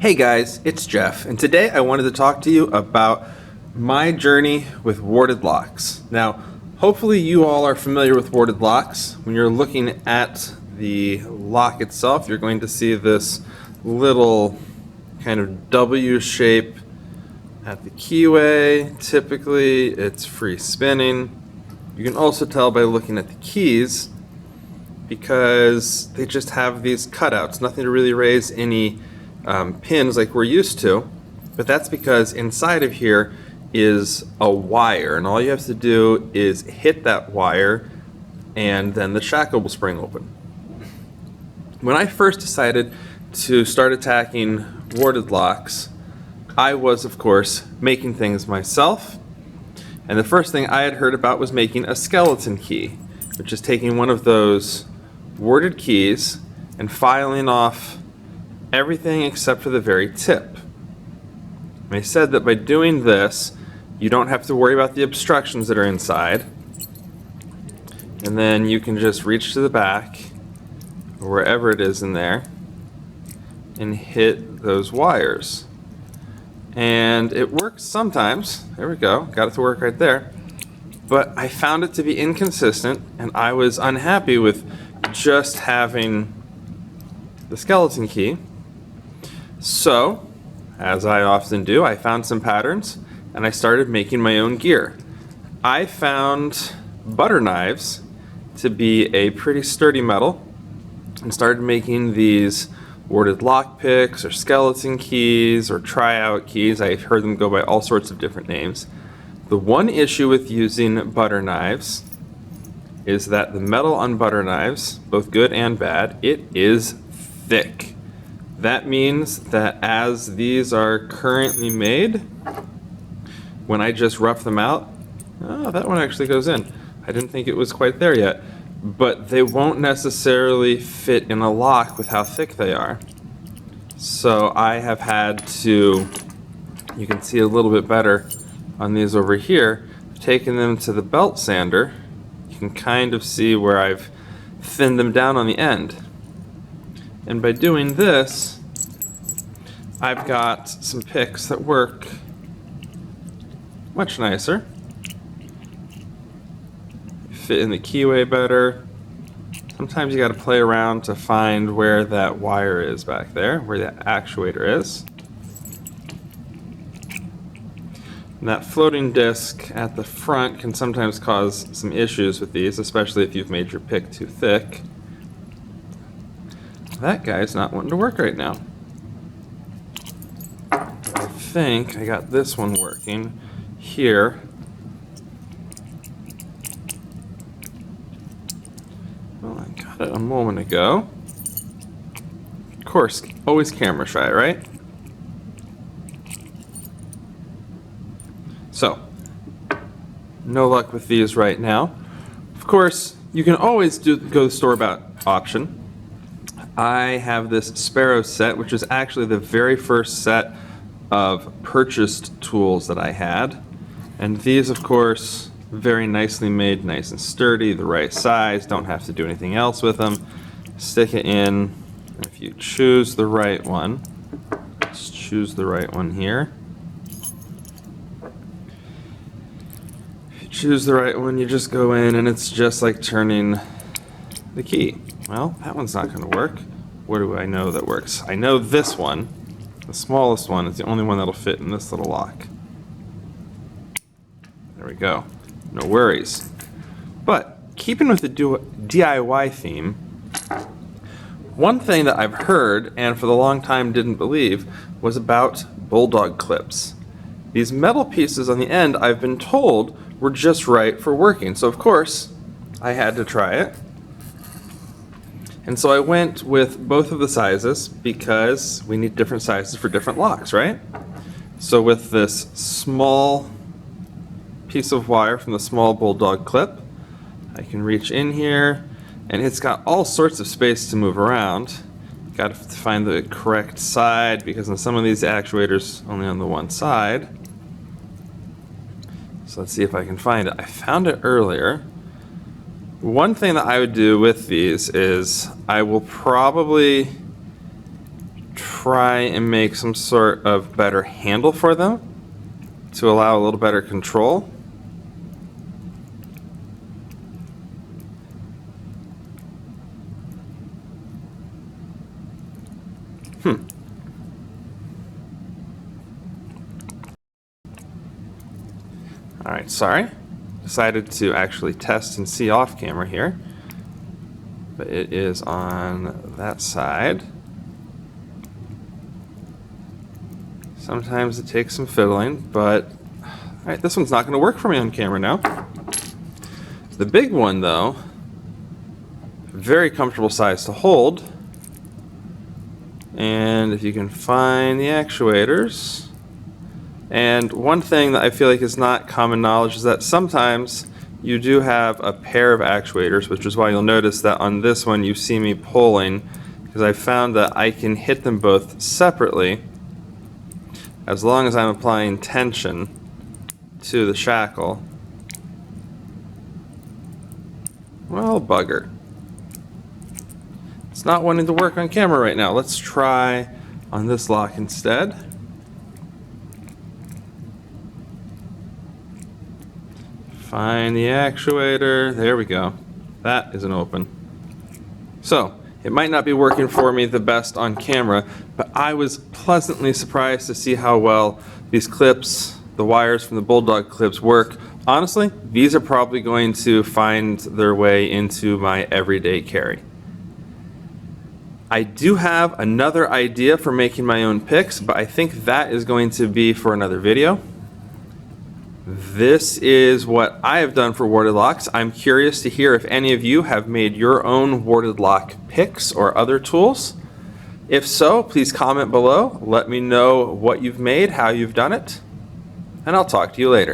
Hey guys, it's Jeff, and today I wanted to talk to you about my journey with warded locks. Now, hopefully you all are familiar with warded locks. When you're looking at the lock itself, you're going to see this little kind of W shape at the keyway. Typically, it's free spinning. You can also tell by looking at the keys because they just have these cutouts, nothing to really raise any pins like we're used to, but that's because inside of here is a wire, and all you have to do is hit that wire and then the shackle will spring open. When I first decided to start attacking warded locks, I was of course making things myself, and the first thing I had heard about was making a skeleton key, which is taking one of those warded keys and filing off everything except for the very tip. They said that by doing this, you don't have to worry about the obstructions that are inside, and then you can just reach to the back, or wherever it is in there, and hit those wires. And it works sometimes. There we go, got it to work right there. But I found it to be inconsistent, and I was unhappy with just having the skeleton key. So, as I often do, I found some patterns and I started making my own gear. I found butter knives to be a pretty sturdy metal and started making these warded lock picks or skeleton keys or tryout keys. I've heard them go by all sorts of different names. The one issue with using butter knives is that the metal on butter knives, both good and bad, it is thick. That means that as these are currently made, when I just rough them out, oh, that one actually goes in. I didn't think it was quite there yet, but they won't necessarily fit in a lock with how thick they are. So I have had to, you can see a little bit better on these over here, taking them to the belt sander. You can kind of see where I've thinned them down on the end. And by doing this, I've got some picks that work much nicer. Fit in the keyway better. Sometimes you got to play around to find where that wire is back there, where the actuator is. And that floating disc at the front can sometimes cause some issues with these, especially if you've made your pick too thick. That guy's not wanting to work right now. I think I got this one working here. Well, I got it a moment ago. Of course, always camera shy, right? So, no luck with these right now. Of course, you can always go to the store-bought option. I have this Sparrow Set, which is actually the very first set of purchased tools that I had. And these, of course, very nicely made, nice and sturdy, the right size, don't have to do anything else with them. Stick it in, and if you choose the right one, let's choose the right one here. If you choose the right one, you just go in and it's just like turning the key. Well, that one's not going to work. What do I know that works? I know this one, the smallest one, is the only one that'll fit in this little lock. There we go. No worries. But keeping with the DIY theme, one thing that I've heard and for the long time didn't believe was about bulldog clips. These metal pieces on the end, I've been told, were just right for working. So of course, I had to try it. And so I went with both of the sizes because we need different sizes for different locks, right? So with this small piece of wire from the small bulldog clip, I can reach in here, and it's got all sorts of space to move around. Got to find the correct side because on some of these actuators only on the one side. So let's see if I can find it. I found it earlier. One thing that I would do with these is I will probably try and make some sort of better handle for them to allow a little better control. Alright, sorry. Decided to actually test and see off camera here. But it is on that side. Sometimes it takes some fiddling, but alright, this one's not going to work for me on camera now. The big one, though, very comfortable size to hold. And if you can find the actuators. And one thing that I feel like is not common knowledge is that sometimes you do have a pair of actuators, which is why you'll notice that on this one you see me pulling, because I found that I can hit them both separately as long as I'm applying tension to the shackle. Well, bugger. It's not wanting to work on camera right now. Let's try on this lock instead. Find the actuator. There we go. That isn't open. So, it might not be working for me the best on camera, but I was pleasantly surprised to see how well these clips, the wires from the Bulldog clips, work. Honestly, these are probably going to find their way into my everyday carry. I do have another idea for making my own picks, but I think that is going to be for another video. This is what I have done for warded locks. I'm curious to hear if any of you have made your own warded lock picks or other tools. If so, please comment below. Let me know what you've made, how you've done it, and I'll talk to you later.